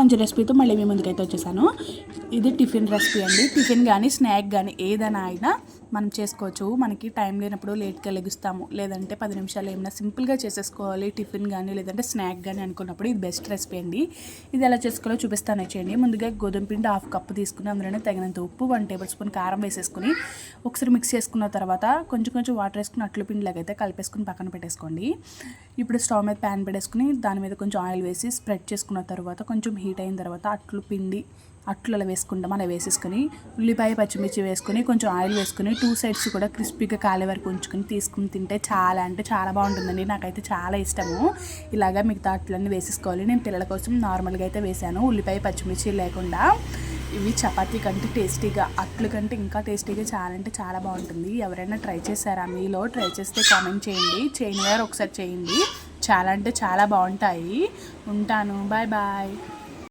మంచి రెసిపీతో మళ్ళీ మీ ముందుకైతే వచ్చేసాను. ఇది టిఫిన్ రెసిపీ అండి. టిఫిన్ కానీ స్నాక్ కానీ ఏదైనా అయినా మనం చేసుకోవచ్చు. మనకి టైం లేనప్పుడు లేట్గా లెగుస్తాము, లేదంటే 10 నిమిషాలు ఏమైనా సింపుల్గా చేసేసుకోవాలి టిఫిన్ కానీ లేదంటే స్నాక్ కానీ అనుకున్నప్పుడు ఇది బెస్ట్ రెసిపీ అండి. ఇది ఎలా చేసుకోవాలో చూపిస్తాను వచ్చేయండి. ముందుగా గోధుమ పిండి 1/2 కప్పు తీసుకుని అందులోనే తగినంత ఉప్పు, 1 టేబుల్ స్పూన్ కారం వేసేసుకుని ఒకసారి మిక్స్ చేసుకున్న తర్వాత కొంచెం వాటర్ వేసుకుని అట్లు పిండిలాగా అయితే కలిపేసుకుని పక్కన పెట్టేసుకోండి. ఇప్పుడు స్టవ్ మీద ప్యాన్ పెట్టేసుకుని దాని మీద కొంచెం ఆయిల్ వేసి స్ప్రెడ్ చేసుకున్న తర్వాత కొంచెం హీట్ అయిన తర్వాత అట్లు అలా వేసుకుంటాం. అలా వేసేసుకొని ఉల్లిపాయ పచ్చిమిర్చి వేసుకొని కొంచెం ఆయిల్ వేసుకొని 2 సైడ్స్ కూడా క్రిస్పీగా కాలే వరకు ఉంచుకొని తీసుకుని తింటే చాలా అంటే చాలా బాగుంటుందండి. నాకైతే చాలా ఇష్టము. ఇలాగా మిగతా అట్లన్నీ వేసేసుకోవాలి. నేను పిల్లల కోసం నార్మల్గా అయితే వేసాను, ఉల్లిపాయ పచ్చిమిర్చి లేకుండా. ఇవి చపాతీ కంటే టేస్టీగా, అట్లు కంటే ఇంకా టేస్టీగా చాలా అంటే చాలా బాగుంటుంది. ఎవరైనా ట్రై చేశారా? మీలో ట్రై చేస్తే కామెంట్ చేయండి. చేయని వారు ఒకసారి చేయండి. చాలా అంటే చాలా బాగుంటాయి. ఉంటాను. Bye bye.